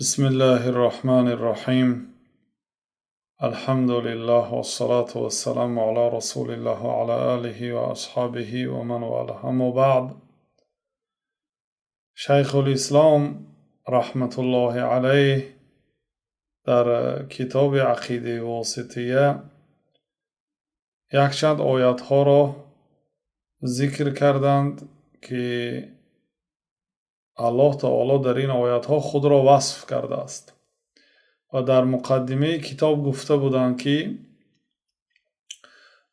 بسم الله الرحمن الرحيم. الحمد لله والصلاة والسلام على رسول الله وعلى آله وأصحابه ومن والاه. اما بعد، شیخ الاسلام رحمت الله علیه در کتاب عقیده واسطیه یک چند آیات ها را ذکر کردند که الله تعالی در این آیات ها خود را وصف کرده است و در مقدمه کتاب گفته بودند که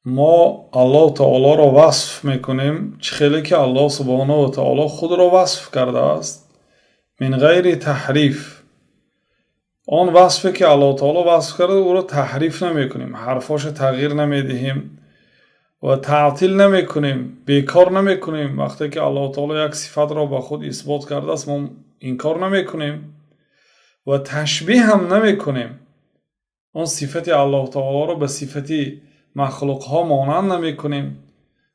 ما الله تعالی را وصف میکنیم چخیلی که الله سبحانه و تعالی خود را وصف کرده است من غیر تحریف. آن وصفی که الله تعالی وصف کرده او را تحریف نمیکنیم، حرفاش تغییر نمیدهیم و تعطیل نمیکنیم، بیکار نمیکنیم. وقتی که الله تعالی یک صفت را به خود اثبات کرده است ما این کار نمیکنیم و تشبیه هم نمیکنیم. اون صفت الله تعالی را به صفت مخلوق ها مانند نمیکنیم.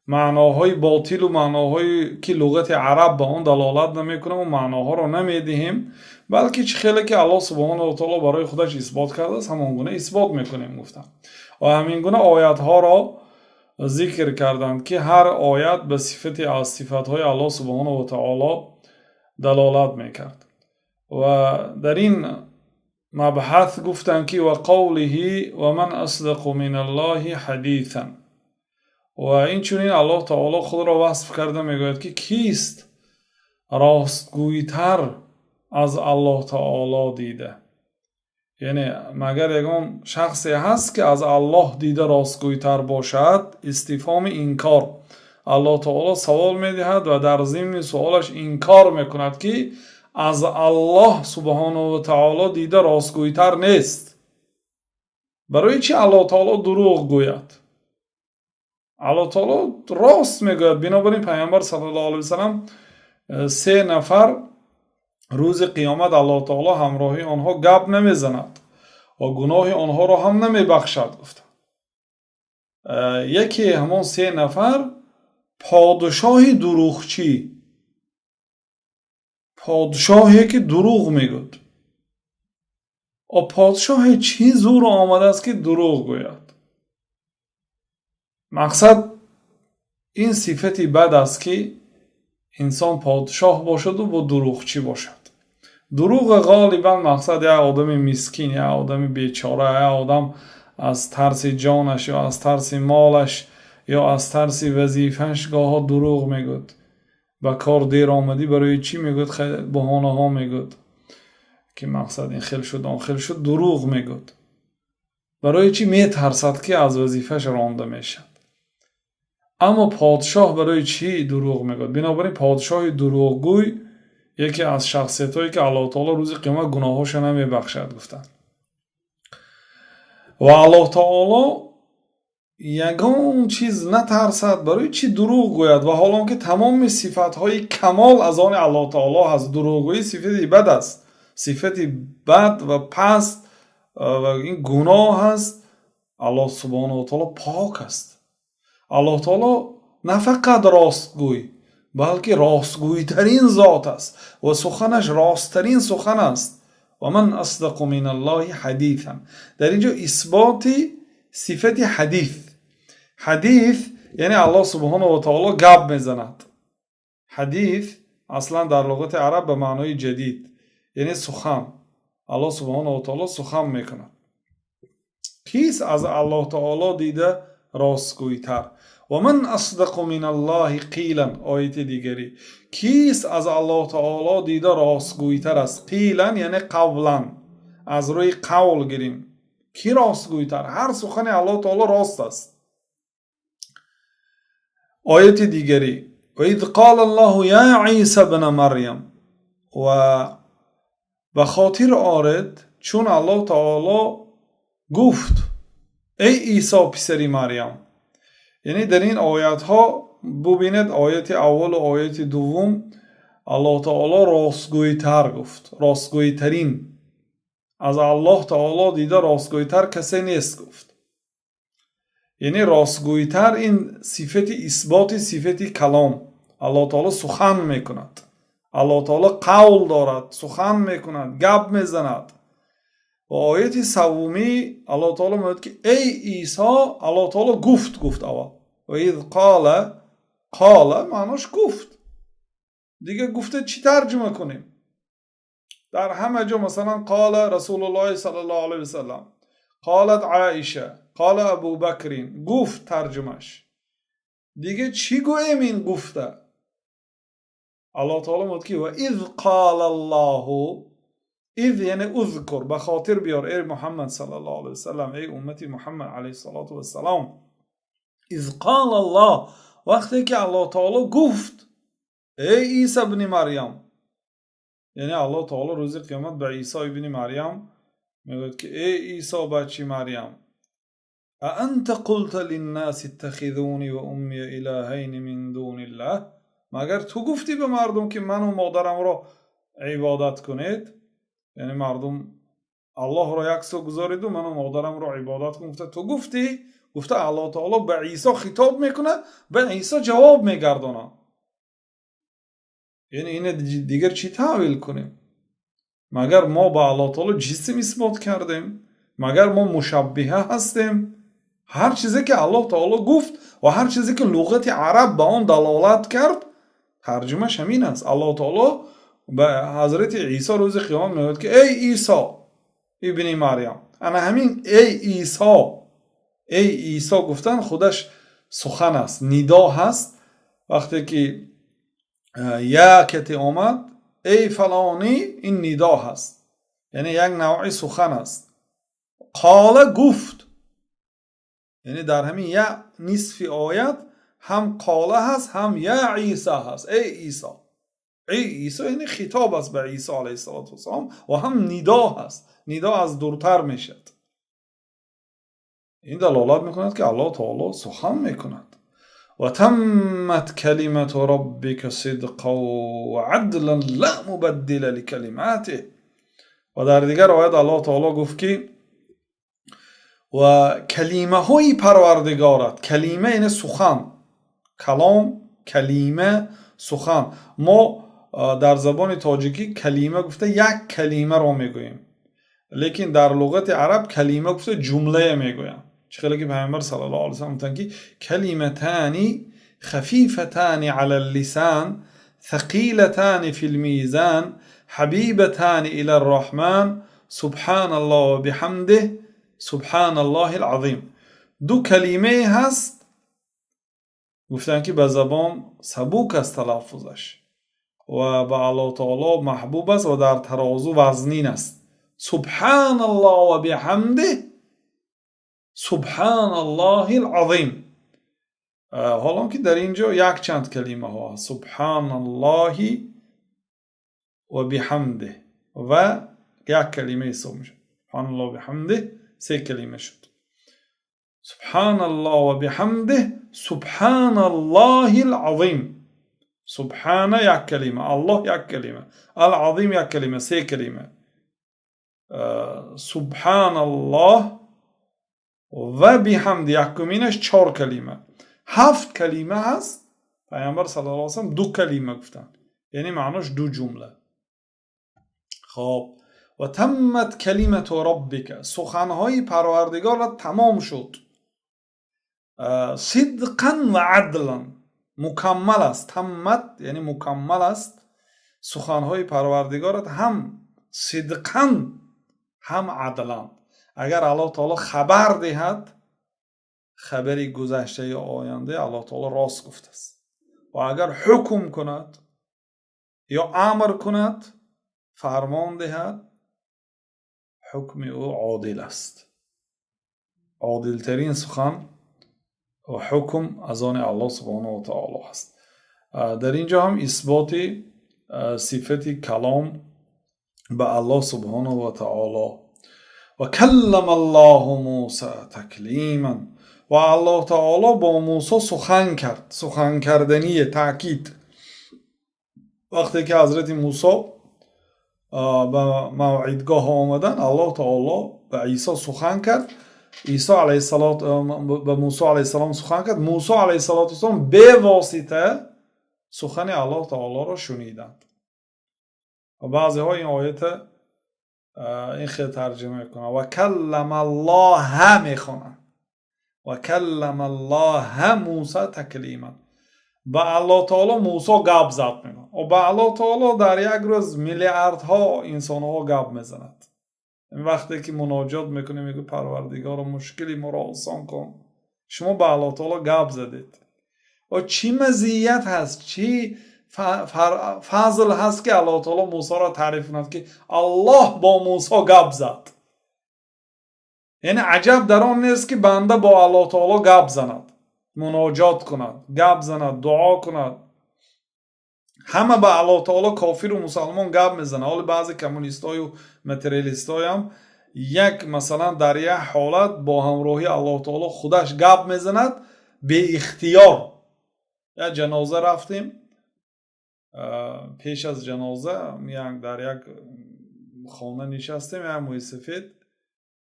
معناهای باطل و معناهایی که لغت عرب به آن دلالت نمیکنه و معناها را نمیدهیم، بلکه خیلی که الله سبحانه و تعالی برای خودش اثبات کرده است همان گونه اثبات میکنیم. گفتم و همین گونه آیات ها را ذکر کردند که هر آیت به صفت از صفات های الله سبحانه و تعالی دلالت میکرد و در این مبحث گفتند که و قوله و من اصدق من الله حدیثا، و این چونین الله تعالی خود را وصف کرده میگوید که کیست راستگویتر از الله تعالی دیده. یعنی مگر یگان شخصی هست که از الله دیده راستگویتر باشد؟ استفهام انکار. الله تعالی سوال میدهد و در ضمن سوالش انکار میکند که از الله سبحانه و تعالی دیده راستگویتر نیست. برای چی الله تعالی دروغ گوید؟ الله تعالی راست میگوید. بنابراین پیامبر صلی الله علیه وسلم 3 نفر روز قیامت الله تعالی همراهی آنها گپ نمیزند و گناه آنها را هم نمیبخشد. گفت یکی همان 3 نفر پادشاه دروغچی، پادشاهی که دروغ میگوید. و پادشاه چی زور آمده است که دروغ گوید؟ مقصد این صفتی بد است که انسان پادشاه باشد و با دروغچی باشد. دروغ غالبا مقصد یک آدم مسکین، یک آدم بیچاره، یک آدم از ترس جانش یا از ترس مالش یا از ترس وظیفه‌اش گاها دروغ میگوید. با کار دیر آمدی برای چی میگوید؟ خیلی بهانه ها میگوید که مقصد این خیل شد آن خیل شد. دروغ میگوید برای چی؟ میترسد که از وظیفه‌اش رانده میشد. اما پادشاه برای چی دروغ میگوید؟ بنابراین پادشاه دروغگوی یکی از شخصیتایی که الله تعالی روز قیامت گناهاش نمیبخشد. گفتن و الله تعالی یگان چیز نترسد، برای چی دروغ گوید؟ و حالا که تمام صفاتهای کمال از آن الله تعالی هست. دروغگویی صفتی بد است، صفتی بد و پست و این گناه است. الله سبحانه و تعالی پاک است. الله تعالی نه فقط راستگوی بلکه راستگوی ترین ذات است و سخنش راست ترین سخن است. و من اصدق من الله حدیثا، در اینجا اثبات صفت حدیث. حدیث یعنی الله سبحانه و تعالی گپ میزند. حدیث اصلا در لغت عرب به معنای جدید یعنی سخن. الله سبحانه و تعالی سخن میکند. کیست از الله تعالی دیده راستگویتر؟ و من اصدق من الله قیلا، آیت دیگری. کیست از الله تعالی دیده راستگویتر است؟ قیلا یعنی قولا، از روی قول گیریم. کی راستگویتر؟ هر سخن الله تعالی راست است. آیت دیگری و اذ قال الله یا عیسی بن مریم، و به خاطر آرد چون الله تعالی گفت ای عیسی پسر مریم. یعنی در این آیات ها ببینید آیت اول و آیت دوم الله تعالی راستگویتر گفت، راستگویترین. از الله تعالی دیده راستگویتر کسی نیست گفت. یعنی راستگویتر این صفت اثبات صفت کلام. الله تعالی سخن میکند. الله تعالی قول دارد، سخن میکند، گپ میزند. و آیت سومی الله تعالی میگه که ای عیسی، الله تعالی گفت اول و اذ قال معناش گفت. دیگه گفته چی ترجمه کنیم؟ در همه جا مثلا قال رسول الله صلی الله علیه وسلم، قالت عایشه، قال ابو بکرین، گفت ترجمهش. دیگه چی گوییم این گفته؟ الله تعالی میگه که و اذ قال الله، اذ یعنی اذکر، به خاطر بیار ای محمد صلی الله علیه وسلم، ای امتی محمد علیه الصلاة و السلام. اذ قال الله، وقتی که الله تعالی گفت ای عیسی ابن مریم، یعنی الله تعالی روز قیامت به عیسی ابن مریم میگه که ای عیسی بچه مریم، اانت قلت للناس اتخذوني و امی الهین من دون الله، مگر تو گفتی به مردم که من و مادرم را عبادت کنید؟ یعنی مردم الله را یک سو گذارید و من و مادرم را عبادت کنید. تو گفتی؟ گفته الله تعالی به عیسی خطاب میکنه، به عیسی جواب میگردانه. یعنی این دیگر چی تعویل کنیم؟ مگر ما با الله تعالی جسم اثبات کردیم؟ مگر ما مشبهه هستیم؟ هر چیزی که الله تعالی گفت و هر چیزی که لغت عرب به آن دلالت کرد ترجمهش همین است. الله تعالی به حضرت عیسی روز قیامت میگه که ای عیسی ابن مریم، انا همین ای عیسی گفتن خودش سخن است، ندا هست. وقتی که یکتی آمد ای فلانی، این ندا هست، یعنی یک نوع سخن است. قال گفت، یعنی در همین یا نصف آیت هم قال هست هم یا عیسی هست، ای عیسی. ای عیسی یعنی خطاب است به عیسی علیه السلام و هم ندا هست، ندا از دورتر میشد. این دلالت میکند که الله تعالی سخن میکند. و تمت کلمت ربک صدقا و عدلا لا مبدل لکلماته. و در دیگر آیت الله تعالی گفت که و کلمه های پروردگارت، کلمه یعنی سخن، کلام، کلمه، سخن. ما در زبان تاجیکی کلمه گفته یک کلمه را میگوییم، لیکن در لغت عرب کلمه گفته جمله میگویم. چخیلی که پیامبر صلی الله علیه وسلم گفتن که کلمتان خفیفتان علی اللسان ثقیلتان فی المیزان حبیبتان الی الرحمن سبحان الله و بحمده سبحان الله العظیم. دو کلمه هست گفتن که به زبان سبوک است تلفظش و به الله تعالی محبوب است و در ترازو وزنین است. سبحان الله و بحمده سبحان الله العظیم. حالا که در اینجا یک چند کلمه ها، سبحان الله و بحمده و یک کلمه حساب میشه، سبحان الله و بحمده سه کلمه شد. سبحان الله و بحمده سبحان الله العظیم. سبحان یک کلمه، الله یک کلمه، العظیم یک کلمه، سه کلمه. سبحان الله و بحمد یکمینش چهار کلمه، هفت کلمه هست. پیامبر صلی الله علیه و سلم دو کلمه گفتن، یعنی معناش دو جمله. خب و تمت کلمت ربک، سخنهای پروردگار تمام شد. صدقا و عدلا، مکمل است. تمت یعنی مکمل است. سخنهای پروردگارت هم صدقا هم عدلا. اگر الله تعالی خبر دهد، خبری گذشته یا آینده، الله تعالی راست گفته است. و اگر حکم کند یا امر کند، فرمان دهد، حکم او عادل است. عادل ترین سخن و حکم از آن الله سبحانه و تعالی است. در اینجا هم اثبات صفت کلام به الله سبحانه و تعالی. و کلم الله موسی تکلیما، و الله تعالی با موسی سخن کرد. سخن کردنی تاکید. وقتی که حضرت موسی به موعدگاه آمدن، الله تعالی به عیسی سخن کرد. عیسی علیه السلام به موسی علیه السلام سخن کرد. موسی علیه السلام به واسطه سخن الله تعالی را شنیدند. و بعضی ها این آیت این خیلی ترجمه میکنن و کلم الله میخونن و کلم الله موسی تکلیما. با الله تعالی موسی گپ زد میگن و با الله تعالی در یک روز میلیاردها انسان ها گپ میزند. این وقتی که مناجات میکنه میگه پروردگار مشکلی ما را آسان کن، شما با الله تعالی گپ زدید. و چی مزیت هست، چی فضل هست که الله تعالی موسی را تعریف کند که الله با موسی گپ زد. یعنی عجب در آن نیست که بنده با الله تعالی گپ زند، مناجات کند، گپ زند، دعا کند. همه با الله تعالی کافر و مسلمان گپ میزنه. حالا بعضی کمونیستای و متریالیستای هم یک مثلا در یک حالت با همراهی الله تعالی خودش گپ میزند به اختیار. یا جنازه رفتیم، پیش از جنازه در یک خانه نشستیم، یک موی سفید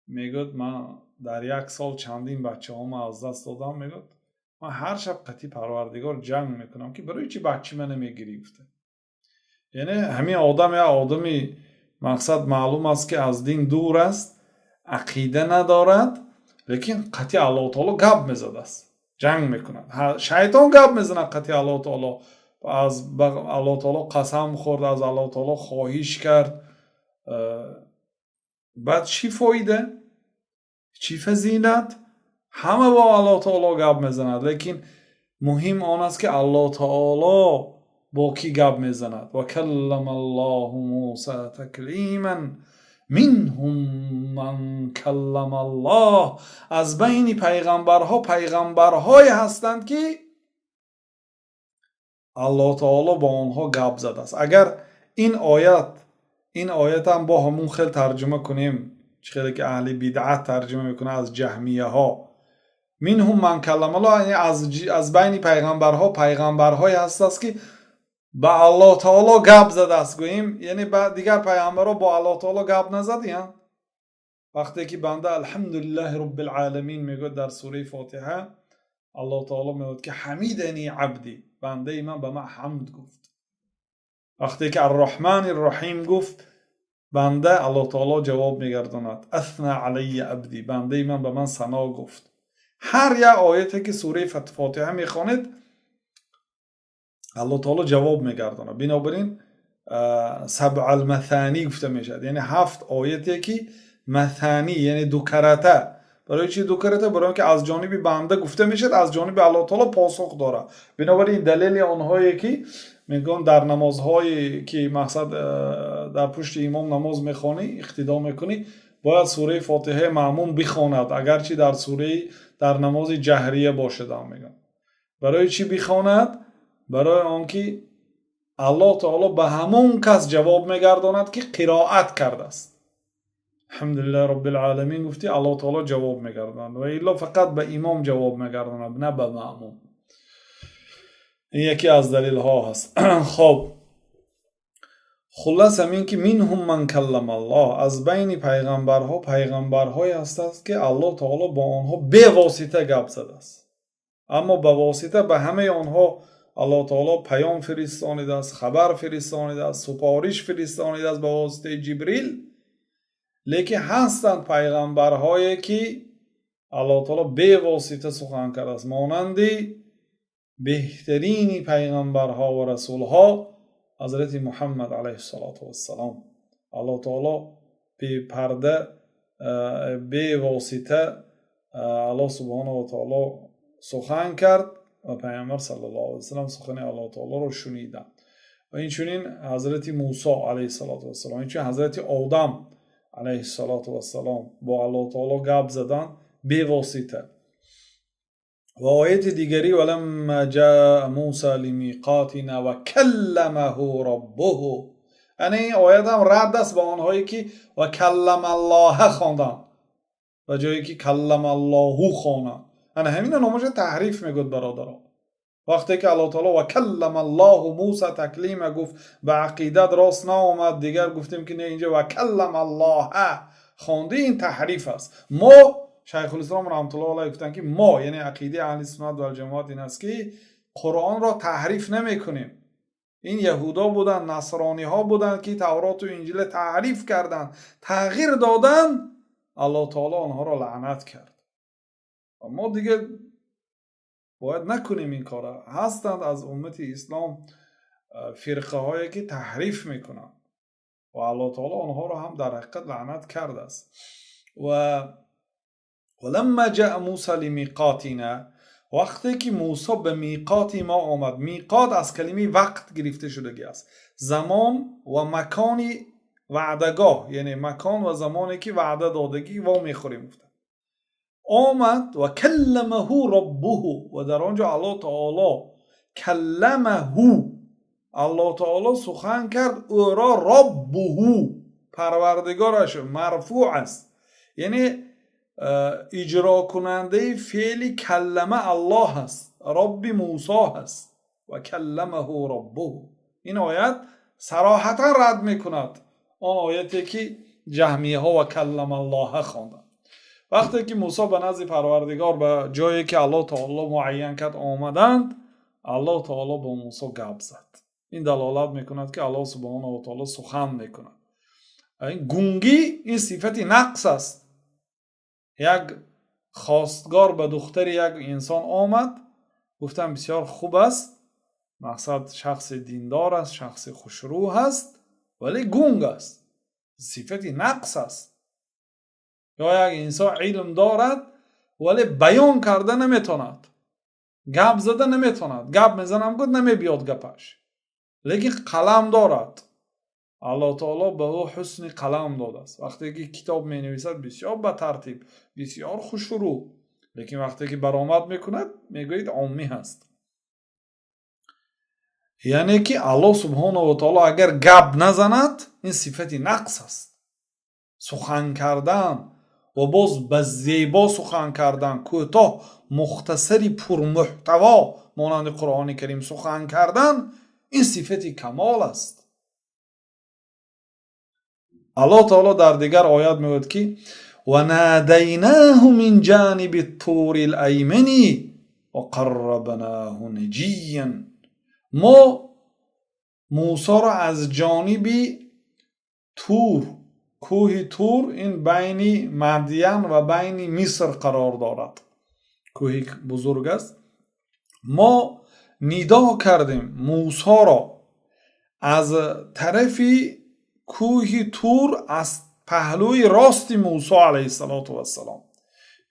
میگود من در یک سال چندین بچه هم از دست دادم. میگود من هر شب قطعی پروردگار جنگ میکنم که برای چی بچه من نمیگریفته. یعنی همین آدم یا آدمی مقصد معلوم است که از دین دور است، عقیده ندارد، لیکن قطعی الله تعالی گپ میزد است، جنگ میکند. شیطان گپ میزنه قطعی الله تعالی، از الله تعالی قسم خورد، از الله تعالی خواهش کرد. بعد چی فایده؟ چی فضیلت؟ همه با الله تعالی گپ میزند، لیکن مهم آن است که الله تعالی با کی گپ میزند. و کلم الله موسی تکلیما منهم من کلم الله. از بین پیغمبرها پیغمبرهای هستند که الله تعالی با آنها گپ زده است. اگر این آیت هم با همون خیلی ترجمه کنیم، خیلی که اهل بدعت ترجمه میکنه از جهمیه ها، منهم من کلم الله، یعنی از بین پیغمبرهای هست است که با الله تعالی گپ زده است. گوییم یعنی دیگر پیغمبرها با الله تعالی گپ نزدین. وقتی که بنده الحمدلله رب العالمین میگه در سوره فاتحه، الله تعالی میگه که حمیدنی عبدی، بنده من به من حمد گفت. وقتی که الرحمن الرحیم گفت بنده، الله تعالی جواب میگرداند اثنى علی عبدی، بنده من به من ثنا گفت. هر یک آیتی که سوره فاتحه میخوانید الله تعالی جواب میگردانه. بنابراین سبع المثانی گفته میشد، یعنی 7 آیتی که مثانی یعنی دو کرته. برای چی دو کرته؟ برای که از جانب بنده گفته میشد، از جانب الله تعالی پاسخ داره. بنابراین دلیل آنهایی که میگن در نمازهایی که مقصد در پشت امام نماز میخوانی اقتدا میکنی باید سوره فاتحه مأموم بخواند، اگرچه در نماز جهریه باشد. میگن برای چی بخواند؟ برای آنکه الله تعالی به همون کس جواب میگرداند که قرائت کرده است. الحمدلله رب العالمین گفتی، الله تعالی جواب میگرداند، و الا فقط به امام جواب میگرداند، نه به مأموم. این یکی از دلیل ها هست. خب خلاص همین که منهم من کلم الله، از بین پیغمبرهای هست که الله تعالی با آنها به واسطه گپ زده است، اما به واسطه به همه آنها الله تعالی پیام فرستانیده است، خبر فرستانیده است، سپارش فرستانیده است به واسطه جبریل. لیکن هستند پیغمبرهایی که الله تعالی به واسطه سخن کرده است، مانند بهترین پیغمبرها و رسولها حضرت محمد علیه السلام. الله تعالی به پرده به واسطه الله سبحانه و تعالی سخن کرد و پیامبر صلی الله علیه وسلم سخن الله تعالی رو شنیدند. و این چنین حضرت موسی علیه السلام، این چنین حضرت آدم علیه السلام با الله تعالی گپ زدن به واسطه. و آیت دیگری ولما جاء موسی لمیقاتنا و کلمه ربه، یعنی این آیت هم رد است با آنهایی که و کلم الله خواندن و جایی که کلم الله خوانند. یعنی همین نموشه تحریف میگود برادران. وقتی که الله تعالی و کلم الله موسی تکلیما گفت به عقیدت راست نآمد، دیگر گفتیم که نه اینجا و کلم الله خوانده، این تحریف است. ما شیخ الاسلام رحمت الله علیه گفتن که ما یعنی عقیده اهل سنت و الجماعت این است که قرآن را تحریف نمی کنیم. این یهودا بودن، نصرانی ها بودن که تورات و انجیل تحریف کردن، تغییر دادن. الله تعالی آنها را لعنت کرد. ما دیگه باید نکنیم این کارا. هستند از امت اسلام فرقه هایی که تحریف میکنن و الله تعالی آنها را هم در حقیقت لعنت کرده است. ولما جاء موسی لمیقاتنا، وقتی که موسی به میقات ما آمد. میقات از کلمه وقت گرفته شده است، زمان و مکانی وعدگاه، یعنی مکان و زمانی که وعده دادگی و میخوریم. آمد و کلمه ربه، و در آنجا الله تعالی کلمه، الله تعالی سخن کرد او را، ربه پروردگارش مرفوع است، یعنی اجرا کننده فعل کلمه الله هست، رب موسی هست. و کلمه ربه، این آیت صراحتا رد میکند آن آیتی که جهمیه ها و کلم الله خواندند. وقتی که موسی به نزد پروردگار به جایی که الله تعالی معین کرد آمدند، الله تعالی با موسی گپ زد. این دلالت میکند که الله سبحانه و تعالی سخن میکند. این گونگی این صفت نقص است. یک خواستگار به دختر یک انسان آمد، گفتم بسیار خوب است، مقصد شخص دیندار است، شخص خوشرو است، ولی گونگ است، صفت نقص است. یا یک انسان علم دارد ولی بیان کرده نمیتوند، گپ زده نمیتوند، گپ میزنم گفت نمیبیاد گپش، لیکن قلم دارد. الله تعالی به او حسن قلم داده است. وقتی که کتاب می نویسد بسیار با ترتیب، بسیار خوشرو، لیکن وقتی که برآمد میکند میگوید عامی هست. یعنی که الله سبحانه و تعالی اگر گپ نزند این صفت نقص است. سخن کردن و باز به زیبا سخن کردن، کوتاه مختصری پرمحتوا مانند قرآن کریم سخن کردن، این صفت کمال است. الله تعالی در دیگر آیات میگوید که و نادیناه من جانب الطور الایمن و قربناه نجیا، ما موسی را از جانب تور، کوه تور، این بین مدین و بین مصر قرار دارد، کوه بزرگ است. ما ندا کردیم موسی را از طرف کوه تور، از پهلوی راست موسی علیه السلام،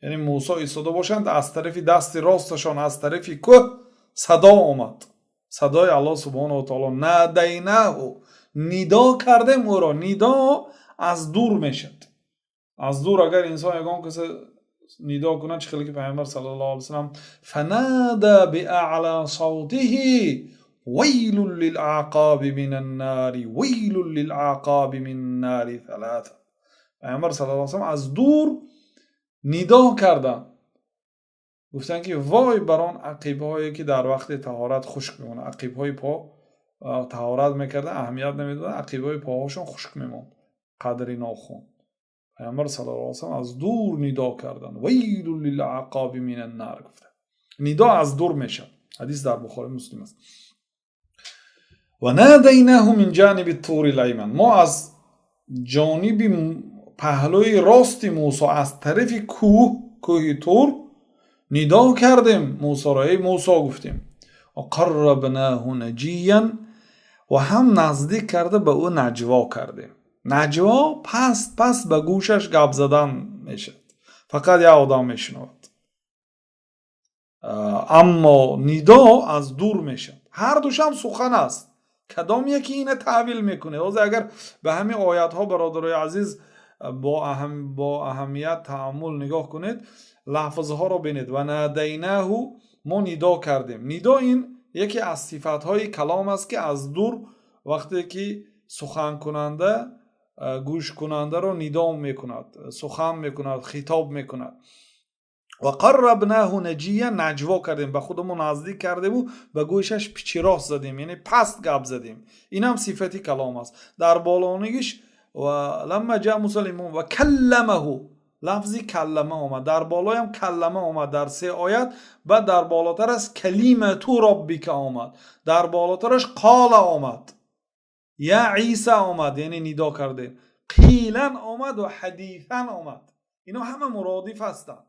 یعنی موسی ایستاده باشند، از طرف دست راستشان از طرف کوه صدا آمد، صدای الله سبحانه و تعالی. نادیناه، ندا کردیم او را. ندا از دور میشد. از دور اگر انسان یگان کسی ندا کنه، چه خیلی که پیامبر صلی الله علیه وسلم فنادى باعلى صوته ویل للعقاب من النار ویل للعقاب من النار ثلاثه. پیامبر صلی الله علیه وسلم از دور ندا کردن، گفتن که وای بر آن عقیب هایی که در وقت طهارت خشک میمونه. عقیب های پا طهارت میکردن، اهمیت نمیدادن، عقیب های پاهاشون خشک میموند، قدری ناخون. پیامبر صلی الله علیه وسلم از دور ندا کردن، ویل للعقاب من النار گفتن. ندا از دور میشه. حدیث در بخاری مسلم است. و نادیناه من جانب الطور الایمن، ما از جانب پهلوی راست موسی، از طرف کوه تور ندا کردیم موسی را، ای موسی گفتیم. و قربناه نجیا، و هم نزدیک کرده به او نجوا کردیم. نجوا پس به گوشش گپ زدن میشد، فقط یک آدم میشنود. اما ندا از دور میشد. هر دوش هم سخن است، کدام یکی اینه تعویل میکنه. اگر به همین آیات ها برادرای عزیز با اهمیت تأمل نگاه کنید، لفظ ها رو بینید. و نادیناه، ما ندا کردیم. ندا این یکی از صفت های کلام است که از دور وقتی که سخن کننده گوش کننده رو ندا میکند، سخن میکند، خطاب میکند. و قربناه نجیا، نجوا کردیم، به خودمون نزدیک کردیم و به گوشش پیچ راست زدیم، یعنی پست گپ زدیم. این هم صفتی کلام است. در بالانگیش و لما جاء موسی و کلمه، لفظی کلمه آمد، در بالای هم کلمه آمد در 3 آیت. بعد در بالاتر از کلیمه ربک آمد، در بالاترش قال آمد، یا عیسی آمد یعنی ندا کرده، قیلن آمد و حدیثن آمد. اینا همه مرادف هستند.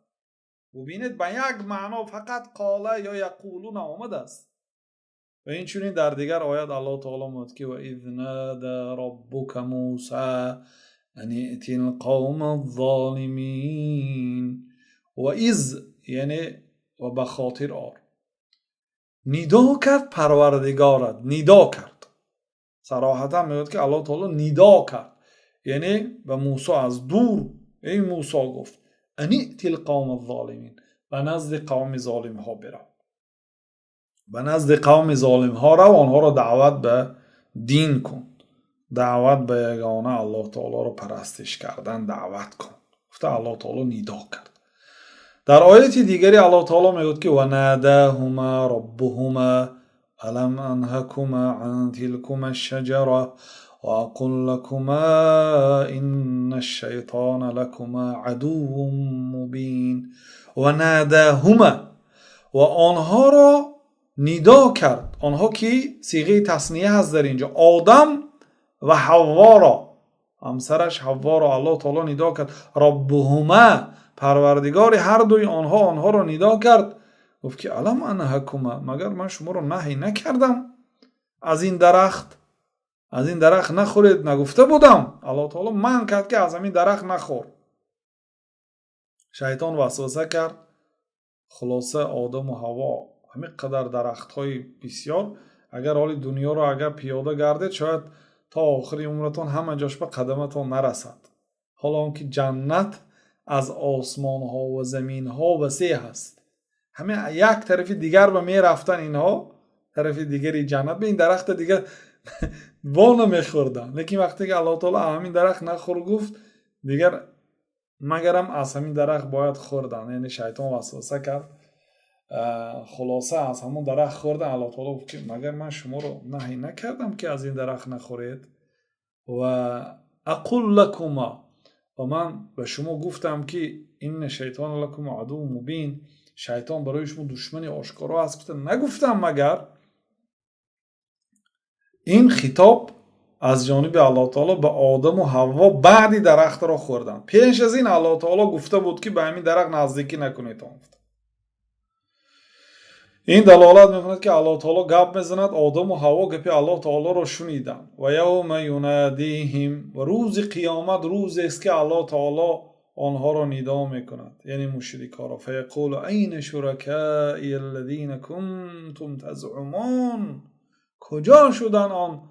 ببینید به یک معنا فقط قاله یا یقولون آمده است. و این چونین در دیگر آیات الله تعالی میگه که و اذ نادى ربک موسی ان ائت القوم الظالمین. و اذ یعنی و به خاطر آر، ندا کرد پروردگارت، ندا کرد. صراحتا میگه که الله تعالی ندا کرد، یعنی به موسی از دور ای موسی گفت ان ائت القوم الظالمین، به نزد قوم ظالم ها برو، به نزد قوم ظالم ها رو، آنها را دعوت به دین کن، دعوت به یگانه الله تعالی رو پرستش کردن دعوت کن. گفته الله تعالی ندا کرد. در آیت دیگری الله تعالی میگه که و ناداهما ربهما الم انهکما عن تلکما الشجره و اقل لكما ان الشیطان لكما عدو مبین. و ناداهما، و آنها را ندا کرد. آنها کی؟ صیغه تثنیه هست در اینجا، آدم و حوا را، همسرش حوا را الله تعالی ندا کرد. ربهما، پروردگار هر دوی آنها را ندا کرد. گفت که الم انهکما، مگر من شما را نهی نکردم از این درخت؟ از این درخت نخورید نگفته بودم؟ الله تعالی من کرد که از این درخت نخور. شیطان وسوسه کرد. خلاصه آدم و حوا همین قدر درخت های بسیار، اگر حال دنیا رو اگر پیاده گردید شاید تا آخری عمرتون همه جاش به قدمتون نرسد. حالا اون که جنت از آسمان ها و زمین ها وسیع هست، همه یک طرف دیگر به می رفتن اینها، طرف دیگری جنت، به این درخت دیگر وانه می خوردن. لیکن وقتی که الله تعالی همین درخت نخور گفت دیگر مگرم از همین درخت باید خوردن، یعنی شیطان وسوسه کرد. خلاصه از همون درخت خوردن. الله تعالی گفت که مگر من شما رو نهی نکردم که از این درخت نخورید؟ و اقل لکما، و من به شما گفتم که این شیطان لکم عدو مبین، شیطان برای شما دشمن آشکارا است. نگفتم مگر؟ این خطاب از جانب الله تعالی به آدم و حوا بعد درخت را خوردن. پیش از این الله تعالی گفته بود که به همین درخت نزدیکی نکنید. این دلالت میکند که الله تعالی گپ میزند، آدم و حوا گپ الله تعالی را شنیدن. و یوم ینادیهم، و روز قیامت روزی است که الله تعالی آنها را ندا میکند، یعنی مشرکان را. فیقول این شرکائی الذین کنتم تزعمون، کجا شدن آن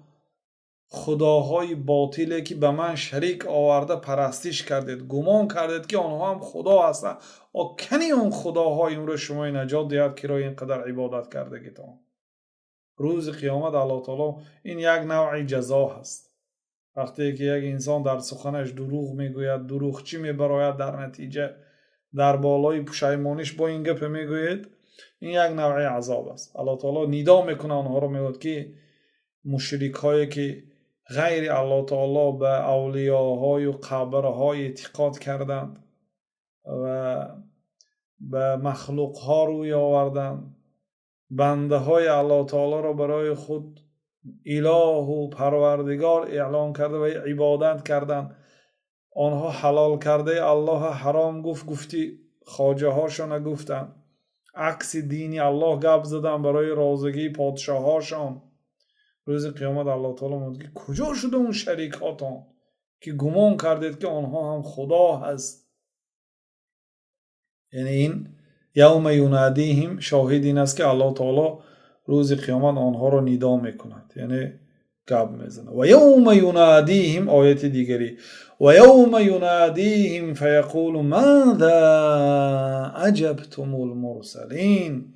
خداهای باطلی که به من شریک آورده پرستش کردید، گمان کردید که آنها هم خدا هستند؟ کنی اون خداهای اون رو شما نجات دهد که را اینقدر عبادت کرده گیتان. روز قیامت الله تعالی این یک نوع جزا هست. وقتی که یک انسان در سخنش دروغ میگوید، دروغ چی میبراید در نتیجه، در بالای پشیمانیش با این گپ میگوید، این یک نوع عذاب است. الله تعالی ندا میکنه آنها رو، میگوید که مشرک هایی که غیر الله تعالی به اولیاهای و قبرهای اعتقاد کردند و به مخلوق ها روی آوردند، بنده های الله تعالی را برای خود اله و پروردگار اعلان کرده و عبادت کردند. آنها حلال کرده الله حرام گفتی خواجه هاشون نگفتند، عکس دینی الله گپ زدن برای رازگی پادشاه هاشون. روز قیامت الله تعالی میگه کجا شده اون شریکاتون که گمان کردید که آنها هم خدا هست؟ یعنی این یوم ینادیهم شاهد این است که الله تعالی روز قیامت آنها را ندا میکند، یعنی گپ میزنه. و یوم ینادیهم، آیت دیگری، و یوم ینادیهم فیقول ماذا اجبتم المرسلین.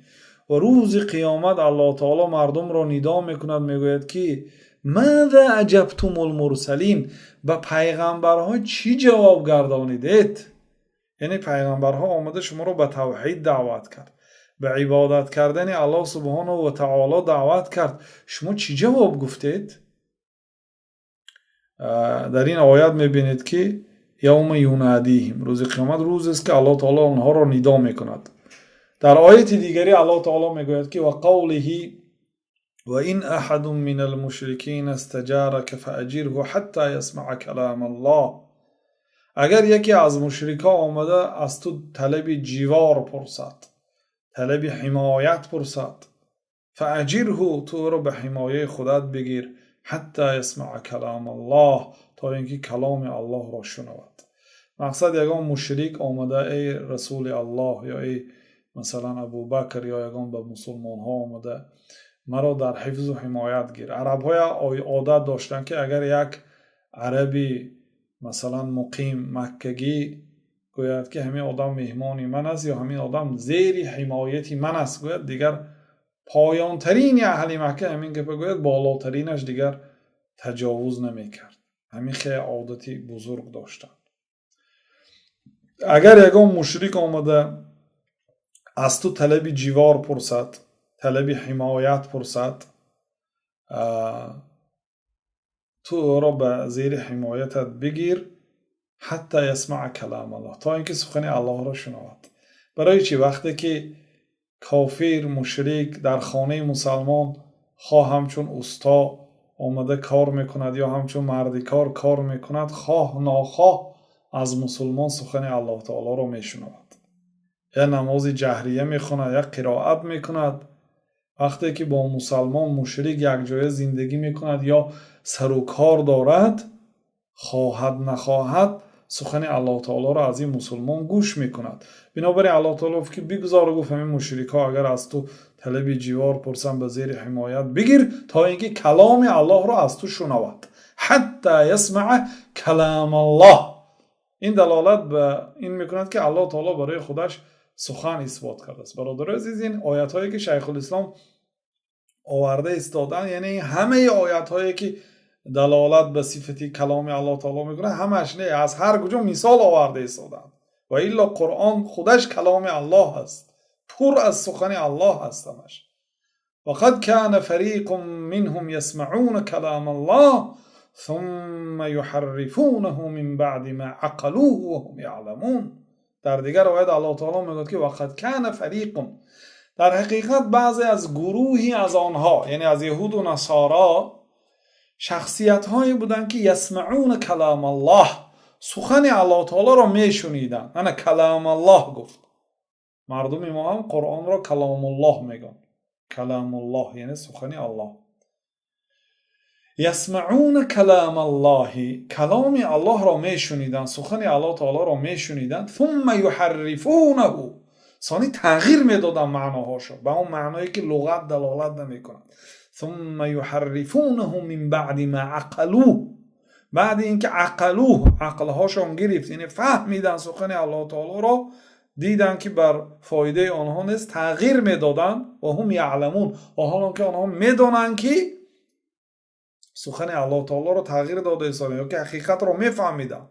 و روز قیامت الله تعالی مردم را ندا میکند، میگوید که ماذا اجبتم المرسلین، به پیغمبرها چی جواب گردانیدید؟ یعنی پیغمبرها آمده شما رو به توحید دعوت کرد، به عبادت کردن الله سبحانه و تعالی دعوت کرد، شما چی جواب گفتید؟ در این آیت میبینید که یوم ینادیهم، روز قیامت روزی است که الله تعالی آنها را ندا میکند. در آیت دیگری الله تعالی میگوید که و قوله و این احد من المشرکین استجارک فاجره حتی یسمع کلام الله، اگر یکی از مشرکا آمده از تو طلب جیوار پرسد، طلب حمایت پرسد، فاجره، تو رو به حمایه خودت بگیر، حتی یسمع کلام الله، تا اینکه کلام الله را شنود. مقصد یگان مشرک آمده ای رسول الله یا ای مثلا ابوبکر یا یگان به مسلمان ها آمده مرا در حفظ و حمایت گیر. عرب های عادت داشتن که اگر یک عربی مثلا مقیم مکگی گوید که همین آدم مهمانی من است یا همین آدم زیر حمایتی من است، گوید دیگر پایان ترین اهل مکه همین که بگوید بالاترینش دیگر تجاوز نمی کرد. همین خیلی عادتی بزرگ داشتن. اگر یگان مشرک آمده از تو طلب جیوار پرسد، طلب حمایت پرسد، تو را به زیر حمایتت بگیر، حتی یسمع کلام الله، تا اینکه سخن الله را شنود. برای چی؟ وقتی که کافر مشرک در خانه مسلمان خواه همچون استا آمده کار میکند یا همچون مردکار کار میکند، خواه ناخواه از مسلمان سخن الله تعالی را میشنود. یا نماز جهریه میخواند یا قرائت میکند. وقتی که با مسلمان مشرک یک جای زندگی میکند یا سر و کار دارد، خواهد نخواهد سخن الله تعالی را از این مسلمان گوش میکند. بنابراین الله تعالی که بگذار، گفت همین مشرک ها اگر از تو طلب جیوار پرسن به زیر حمایت بگیر تا اینکه کلام الله را از تو شنود، حتی یسمع کلام الله. این دلالت به این میکند که الله تعالی برای خودش سخن اثبات کرده است. برادر عزیز، این آیات هایی که شیخ الاسلام آورده استادن، یعنی همه آیات هایی که دلالت به صفتی کلام الله تعالی میکنه همش نه، از هر کجا مثال آورده استادن. و الا قرآن خودش کلام الله است، پر از سخن الله است همش. وقد كان فريق منهم يسمعون كلام الله ثم يحرفونه من بعد ما عقلوه وهم يعلمون. در دیگر آیات الله تعالی میگوید که وقد كان فريق، در حقیقت بعضی از گروهی از آنها، یعنی از یهود و نصارا، شخصیت هایی بودن که یسمعون کلام الله، سخن الله تعالی را میشنیدن. نه کلام الله گفت، مردم ما هم قرآن را کلام الله میگن. کلام الله یعنی سخن الله. یسمعون کلام الله، کلام الله را میشنیدن، سخن الله تعالی را میشنیدن. ثم یحرفونه، ثانی تغییر میدادن معناهاشو به اون معنایی که لغت دلالت نمیکنه. ثم یحرفونه من بعد ما عقلوه، بعد اینکه عقلوه، عقلهاشون گرفت، یعنی فهمیدن سخن الله تعالی را، دیدن که بر فایده آنها نیست، تغییر میدادن. و هم یعلمون، و حالا که آنها میدونن که سخن الله تعالی را تغییر داده ایسان، یا که حقیقت را میفهمیدن.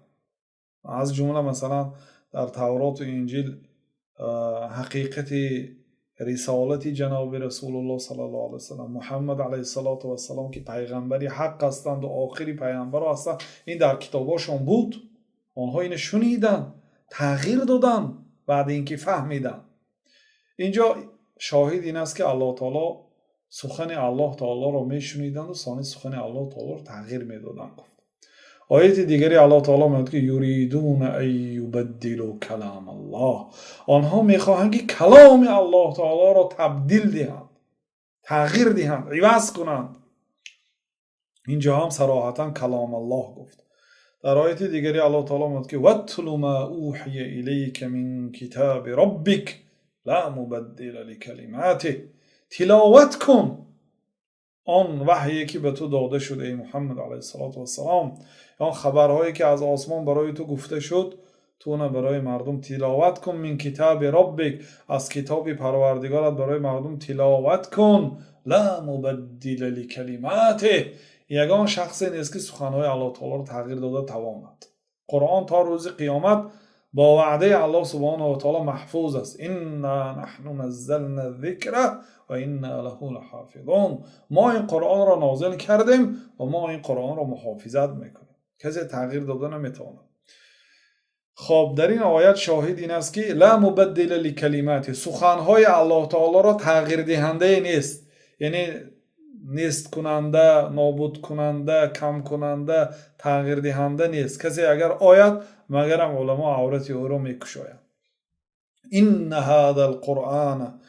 از جمله مثلا در تورات و انجیل حقیقت رسالت جناب رسول الله صلی الله علیه وسلم، محمد علیه السلام که پیغمبری حق هستند و آخری پیغمبر هستند، این در کتاباشون بود. آنها این شنیدن، تغییر دادن بعد اینکه فهمیدن. اینجا شاهد این است که الله تعالی سخن الله تعالی را میشنیدن و ثانی سخن الله تعالی را تغییر میدادن. آیت دیگری الله تعالی میگه که یریدون ان یبدلوا کلام الله، آنها میخواهند که کلام الله تعالی را تبدیل دهند، تغییر دهند، عوض کنند. اینجا هم صراحتا کلام الله گفت. در آیت دیگری الله تعالی میگه که واتل ما اوحی الیک من کتاب ربک لا مبدل لکلماته، تلاوت کن آن وحیی که به تو داده شده ای محمد علیه السلام، آن خبرهایی که از آسمان برای تو گفته شد، تو نه برای مردم تلاوت کن. من کتاب ربک، از کتاب پروردگارت برای مردم تلاوت کن. لا مبدل لکلماته، یگان شخصی نیست که سخنهای الله تعالی رو تغییر داده تواند. قرآن تا روز قیامت با وعده الله سبحانه و تعالی محفوظ است. انا نحن نزلنا الذکر و انا له لحافظون، ما این قرآن را نازل کردیم و ما این قرآن را محافظت میکنیم. کسی تغییر داده نمیتونه. خب در این آیت شاهد این است که لا مبدل لکلماته، سخنهای الله تعالی را تغییر دهنده نیست، یعنی نیست کننده، نابود کننده، کم کننده، تغییر دهنده نیست. کسی اگر آید مگر هم علما عورت او را میکشاید. این هذا القرآن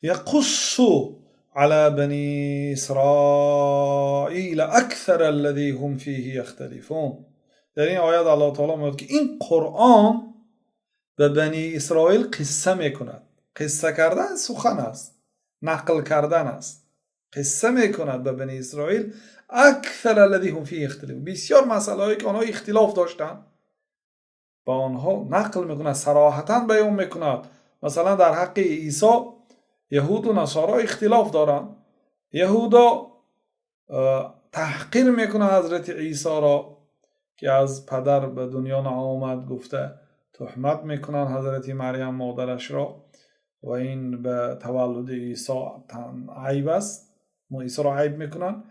یقص على بنی اسرائیل اکثر الذی هم فیه یختلفون. در این آیت الله تعالی میگه که این قرآن به بنی اسرائیل قصه میکند. قصه کردن سخن است، نقل کردن است. قصه میکند به بنی اسرائیل اکثر الذی هم فیه یختلفون، بسیار مسائلی هایی که آنها اختلاف داشتند با آنها نقل میکند، صراحتا بیان میکند. مثلا در حق عیسی یهود و نصارا اختلاف دارند. یهودا تحقیر میکنه حضرت عیسی را که از پدر به دنیا نآمد گفته، تهمت میکنن حضرت مریم مادرش را و این به تولد عیسی عیب است، عیسی را عیب میکنن.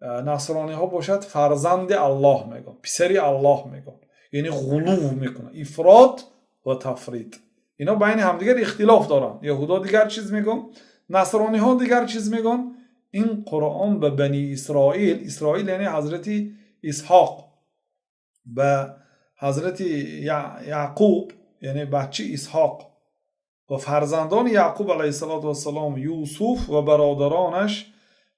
نصرانی ها باشد فرزند الله میگن، پسری الله میگن، یعنی غلو میکنن، افراط و تفرید. اینا بین همدیگر اختلاف دارن. یهودا دیگر چیز میگن، نصرانی ها دیگر چیز میگن. این قرآن به بنی اسرائیل، اسرائیل یعنی حضرت اسحاق، به حضرت یعقوب یعنی بچه اسحاق و فرزندان یعقوب علیه السلام، یوسف و برادرانش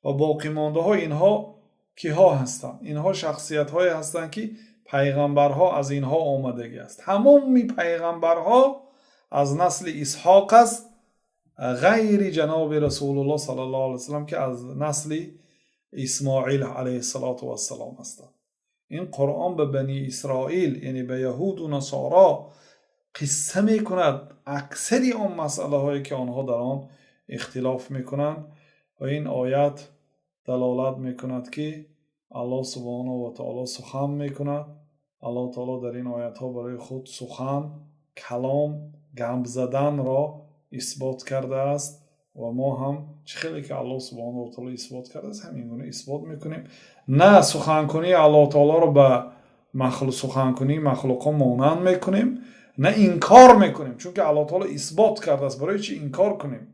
و باقی مانده ها، اینها کیها هستند؟ اینها شخصیت های هستند که پیغمبرها از اینها آمدگی است. همون پیغمبرها از نسل اسحاق است، غیر جناب رسول الله صلی الله علیه وسلم که از نسل اسماعیل علیه السلام است. این قرآن به بنی اسرائیل یعنی به یهود و نصارا قصه می کند اکثری آن مسئله هایی که آنها در آن اختلاف می کنند و این آیت دلالت می کند که الله سبحانه و تعالی سخن می کند. الله تعالی در این آیت ها برای خود سخن، کلام، گپ زدن را اثبات کرده است و ما هم چه خیلی که الله سبحانه و تعالی اثبات کرده است همین گونه اثبات میکنیم. نه سخنکنی الله تعالی را به سخنکنی مخلوقا مانند میکنیم، نه انکار میکنیم، چون که الله تعالی اثبات کرده است. برای چی انکار کنیم؟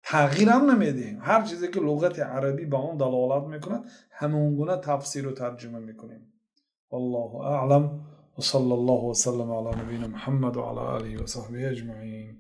تغییر هم نمیدهیم. هر چیزی که لغت عربی به آن دلالت میکنه همون گونه تفسیر و ترجمه میکنیم. والله اعلم و صلی الله و سلم علی نبینا محمد و علی آله و صحبه اجمعین.